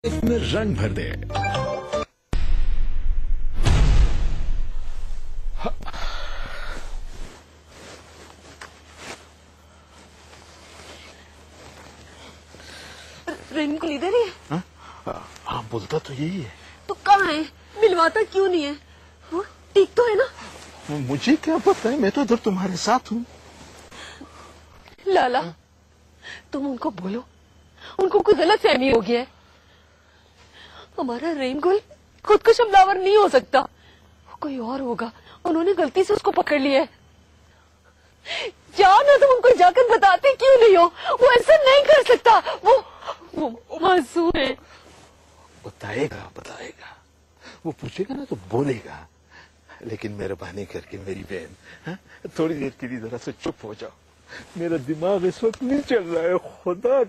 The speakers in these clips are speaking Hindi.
इसमें रंग भर दे। रेनकुल इधर ही है? हाँ, बोलता तो यही है। तो कहाँ है? मिलवाता क्यों नहीं है? वो ठीक तो है ना? मुझे क्या पता है, मैं तो इधर तुम्हारे साथ हूँ। लाला, तुम उनको बोलो, उनको कोई गलत फहमी हो गया है। हमारा रेनकुल खुद को हमलावर नहीं हो सकता, वो कोई और होगा। उन्होंने गलती से उसको पकड़ लिया है। जाओ ना, तुम उनको जाकर बताते क्यों नहीं हो? वो ऐसा नहीं कर सकता, वो मासूम है। बताएगा बताएगा, वो पूछेगा ना तो बोलेगा। लेकिन मेहरबानी करके मेरी बहन, थोड़ी देर के लिए जरा से चुप हो जाओ। मेरा दिमाग इस वक्त नहीं चल रहा है। खुदा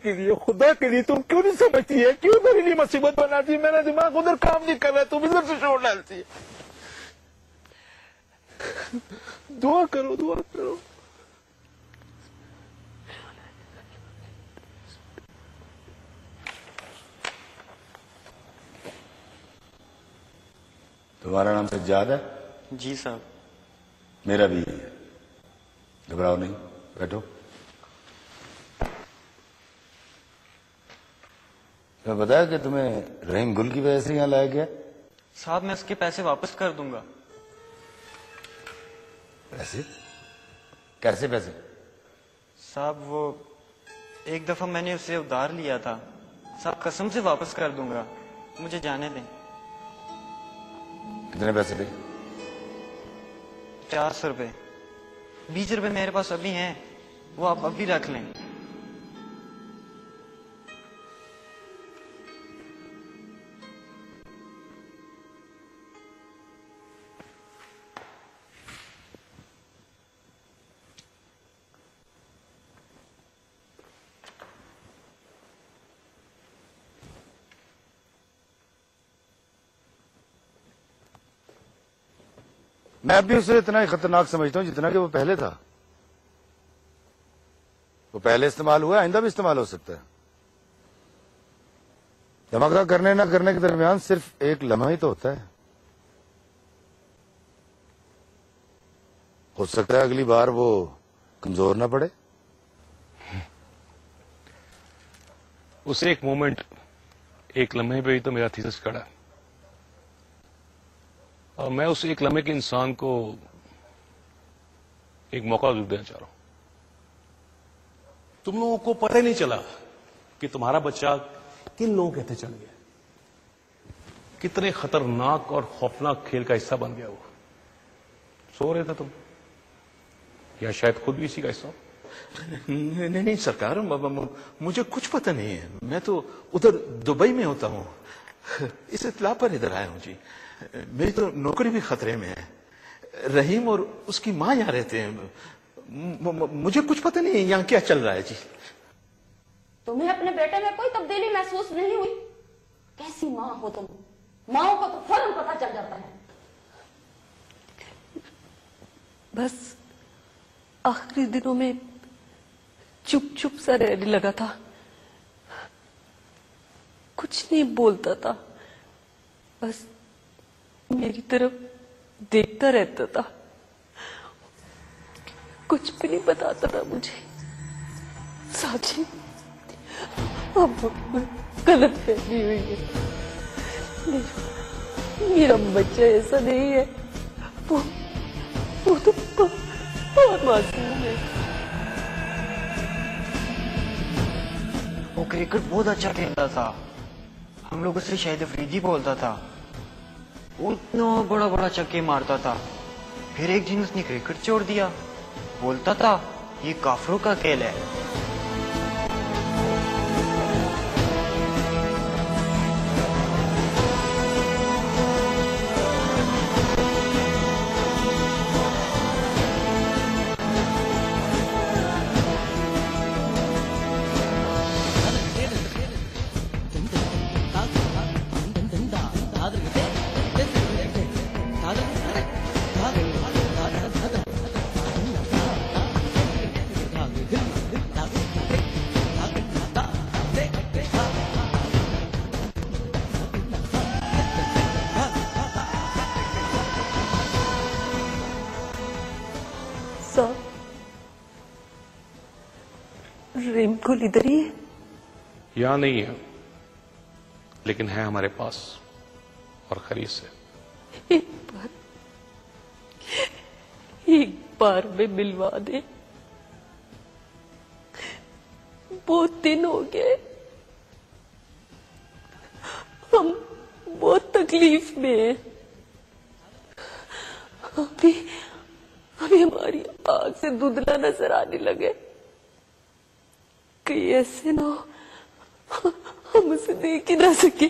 के लिए तुम क्यों नहीं समझती है? क्यों मेरे लिए मुसीबत बनाती है? मेरा दिमाग उधर काम नहीं कर रहा है, तुम इधर से शोर डालती है। दुआ करो, दुआ करो। तुम्हारा नाम सज्जाद है? जी साहब। मेरा भी है। घबराओ नहीं, बैठो। मैं बताया कि तुम्हें रहीम गुल की वजह से यहाँ लाया गया? साहब, मैं उसके पैसे वापस कर दूंगा। पैसे? कैसे पैसे? साहब, वो एक दफा मैंने उससे उधार लिया था। साहब, कसम से वापस कर दूंगा, मुझे जाने दें। कितने पैसे थे? 400 रुपए। 20 रुपए मेरे पास अभी हैं, वो आप अभी रख लें। मैं भी उसे इतना ही खतरनाक समझता हूं जितना कि वो पहले था। वो पहले इस्तेमाल हुआ, आइंदा भी इस्तेमाल हो सकता है। धमाका करने ना करने के दरमियान सिर्फ एक लम्हा ही तो होता है। हो सकता है अगली बार वो कमजोर ना पड़े। उस एक मोमेंट, एक लम्हे पे ही तो मेरा थीसिस खड़ा। और मैं उस एक लम्हे के इंसान को एक मौका जरूर देना चाह रहा हूं। तुम लोगों को पता ही नहीं चला कि तुम्हारा बच्चा किन लोगों के हाथे चल गया, कितने खतरनाक और खौफनाक खेल का हिस्सा बन गया वो। सो रहे थे तुम, या शायद खुद भी इसी का हिस्सा हो। नहीं सरकार, मुझे कुछ पता नहीं है। मैं तो उधर दुबई में होता हूँ, इस इत्तला पर इधर आया हूँ जी। मेरी तो नौकरी भी खतरे में है। रहीम और उसकी माँ यहाँ रहते हैं। मुझे कुछ पता नहीं है यहाँ क्या चल रहा है जी। तुम्हें अपने बेटे में कोई तब्दीली महसूस नहीं हुई? कैसी माँ हो तुम? माँओं को तो फौरन पता चल जाता है। बस आखिरी दिनों में चुप चुप सा रहने लगा था, कुछ नहीं बोलता था, बस मेरी तरफ देखता रहता था, कुछ भी नहीं बताता था मुझे। साची, अब गलत फहमी हुई है। मेरा बच्चा ऐसा नहीं है, वो तो बहुत मासूम है। वो क्रिकेट बहुत अच्छा खेलता था, हम लोग उसे शाहिद अफरीदी बोलता था। वो इतना बड़ा बड़ा छक्के मारता था। फिर एक दिन उसने क्रिकेट छोड़ दिया, बोलता था ये काफरों का खेल है। गुल इधर ही है? यहां नहीं है, लेकिन है हमारे पास और खरीद से। एक बार में मिलवा दे, बहुत दिन हो गए, हम बहुत तकलीफ में हैं। अभी हमारी आंख से धुंधला नजर आने लगे, कहीं ऐसे ना हो हम उसे देख ही ना सके।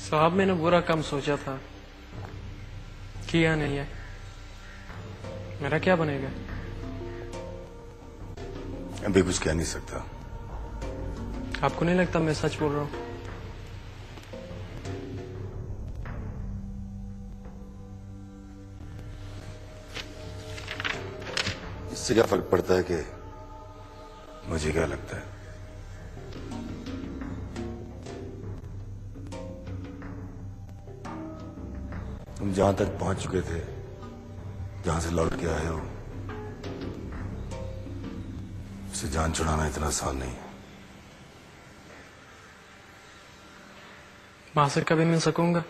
साहब मैंने बुरा काम सोचा था, किया नहीं है, मेरा क्या बनेगा? अभी कुछ कह नहीं सकता। आपको नहीं लगता मैं सच बोल रहा हूँ? इससे क्या फर्क पड़ता है कि मुझे क्या लगता है? तुम जहां तक पहुंच चुके थे, जहां से लौट के आए हो, उसे जान छुड़ाना इतना आसान नहीं है। मां से कभी मिल सकूंगा?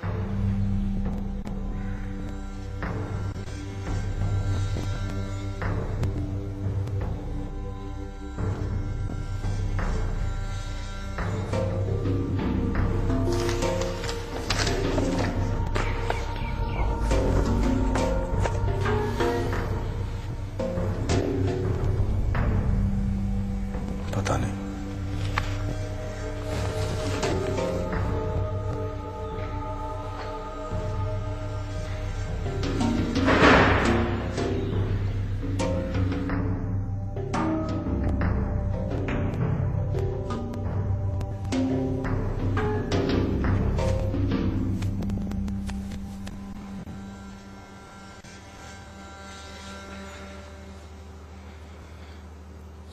पता नहीं।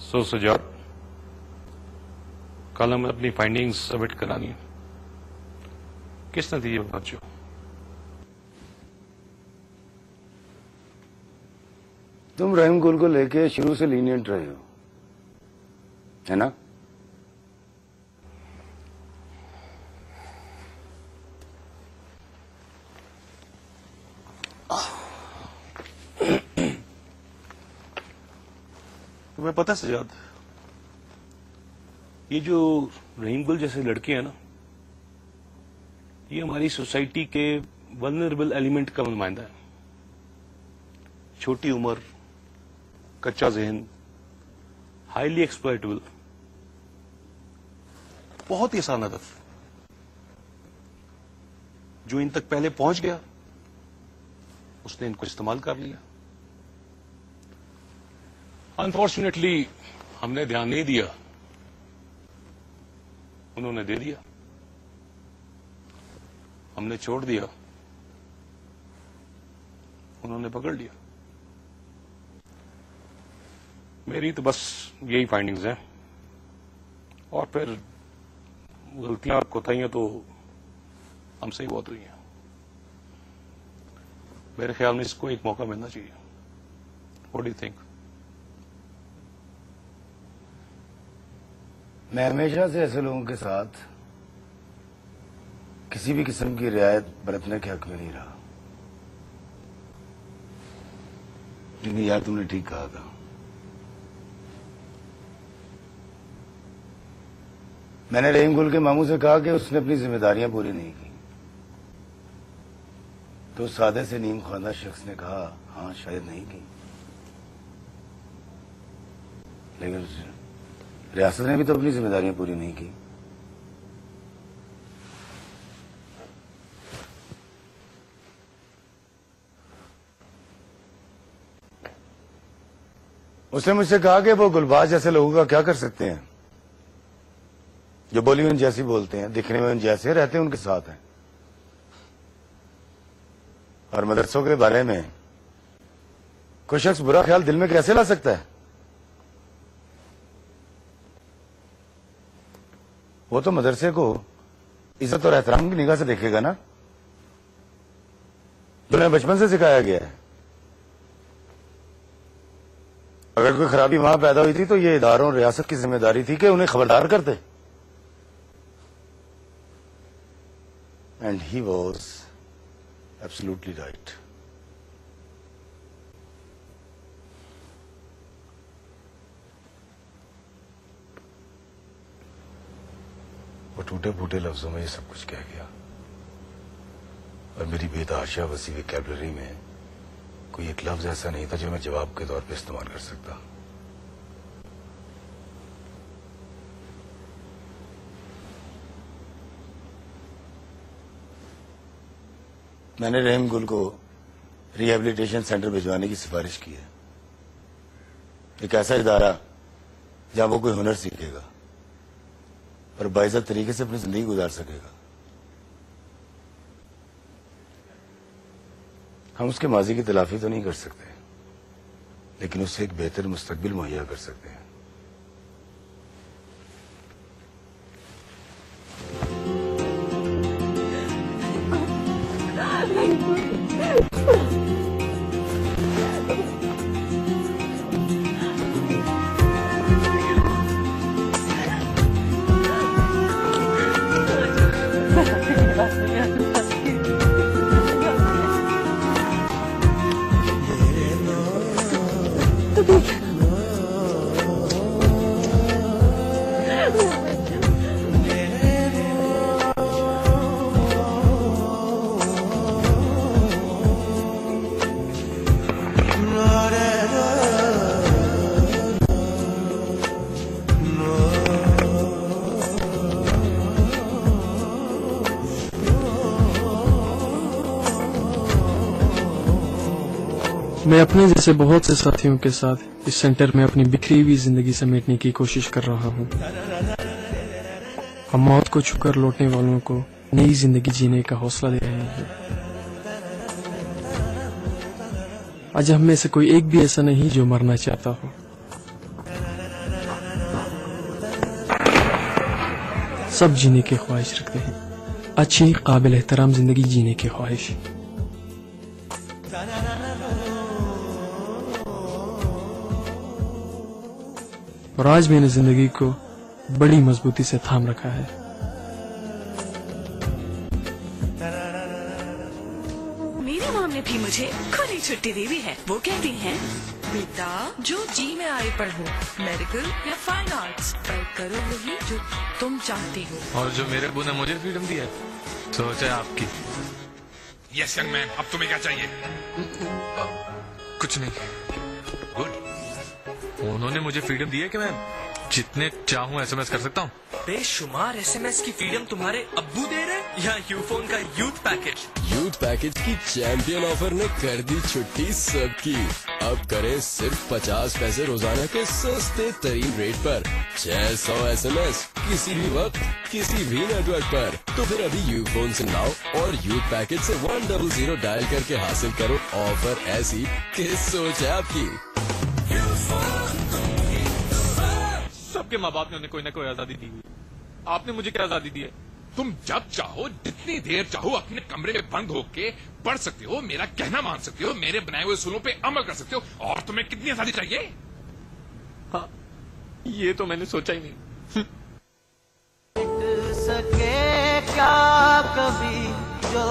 सो सजाद, कल हमें अपनी फाइंडिंग्स सबमिट करानी है। किस नतीजे पर पहुंचे हो? तुम रहीम गुल को लेके शुरू से लीनियंट रहे हो, है ना? तुम्हें पता है सजाद, ये जो रहीम गुल जैसे लड़के हैं ना, ये हमारी सोसाइटी के वल्नरेबल एलिमेंट का नुमाइंदा है। छोटी उम्र, कच्चा जहन, हाईली एक्सप्लॉइटेबल, बहुत ही आसान हदफ। जो इन तक पहले पहुंच गया उसने इनको इस्तेमाल कर लिया। अनफॉर्चुनेटली हमने ध्यान नहीं दिया, उन्होंने दे दिया। हमने छोड़ दिया, उन्होंने पकड़ लिया। मेरी तो बस यही फाइंडिंग्स हैं, और फिर गलतियां कोताहियां तो हमसे ही बहुत हुई हैं। मेरे ख्याल में इसको एक मौका मिलना चाहिए। What do you think? मैं हमेशा से ऐसे लोगों के साथ किसी भी किस्म की रियायत बरतने के हक में नहीं रहा। लेकिन यार तुमने ठीक कहा था। मैंने रहीम गुल के मामू से कहा कि उसने अपनी जिम्मेदारियां पूरी नहीं की, तो उस सादे से नीम ख्वांदा शख्स ने कहा हाँ शायद नहीं की, लेकिन रियासत ने भी तो अपनी जिम्मेदारियां पूरी नहीं की। उसने मुझसे कहा कि वो गुलबाज जैसे लोगों का क्या कर सकते हैं, जो बोली उन जैसी बोलते हैं, दिखने में उन जैसे रहते हैं, उनके साथ हैं। और मदरसों के बारे में कोई शख्स बुरा ख्याल दिल में कैसे ला सकता है? वो तो मदरसे को इज्जत और एहतराम की निगाह से देखेगा ना, जो उन्हें बचपन से सिखाया गया है। अगर कोई खराबी वहां पैदा हुई थी तो ये इदारों और रियासत की जिम्मेदारी थी कि उन्हें खबरदार करते। And he was absolutely right. वो टूटे फूटे लफ्जों में ये सब कुछ कह गया और मेरी बेतहाशा वसी वोकैबुलरी में कोई एक लफ्ज ऐसा नहीं था जो मैं जवाब के तौर पे इस्तेमाल कर सकता। मैंने रहीम गुल को रिहेबिलिटेशन सेंटर भिजवाने की सिफारिश की है। एक ऐसा इदारा जहां वो कोई हुनर सीखेगा और बाइज्जत तरीके से अपनी जिंदगी गुजार सकेगा। हम उसके माजी की तलाफी तो नहीं कर सकते, लेकिन उससे एक बेहतर मुस्तकबिल मुहैया कर सकते हैं। मैं अपने जैसे बहुत से साथियों के साथ इस सेंटर में अपनी बिखरी हुई जिंदगी समेटने की कोशिश कर रहा हूँ। हम मौत को छूकर लौटने वालों को नई जिंदगी जीने का हौसला दे रहे हैं। आज हम में से कोई एक भी ऐसा नहीं जो मरना चाहता हो। सब जीने की ख्वाहिश रखते हैं, अच्छी काबिल एहतराम जिंदगी जीने की ख्वाहिश। और आज मैंने जिंदगी को बड़ी मजबूती से थाम रखा है। मेरी मॉम ने भी मुझे खुली छुट्टी दी हुई है। वो कहती हैं, बेटा जो जी में आए पढ़ो, मेडिकल या फाइन आर्ट्स, पर करो वही जो तुम चाहती हो। और जो मेरे अब्बू ने मुझे फ्रीडम दी है, सोच है आपकी। यस यंग मैन, अब तुम्हें क्या चाहिए? कुछ नहीं। गुड। उन्होंने मुझे फ्रीडम दी है कि मैं जितने चाहूं एसएमएस कर सकता हूं। बेशुमार एसएमएस की फ्रीडम तुम्हारे अब्बू दे रहे या यूफोन का यूथ पैकेज? यूथ पैकेज की चैंपियन ऑफर ने कर दी छुट्टी सबकी। अब करें सिर्फ 50 पैसे रोजाना के सस्ते तरीन रेट पर 600 एसएमएस किसी भी वक्त किसी भी नेटवर्क पर। तो फिर अभी यूफोन से लाओ और यूथ पैकेज से 100 डायल करके हासिल करो ऑफर ऐसी कि सोच है आपकी। सबके माँ बाप ने उन्हें कोई ना कोई आजादी दी है, आपने मुझे क्या आजादी दी है? तुम जब चाहो जितनी देर चाहो अपने कमरे में बंद होके पढ़ सकते हो, मेरा कहना मान सकते हो, मेरे बनाए हुए उसूलों पे अमल कर सकते हो। और तुम्हें कितनी आजादी चाहिए? हाँ, ये तो मैंने सोचा ही नहीं। सके क्या कभी जो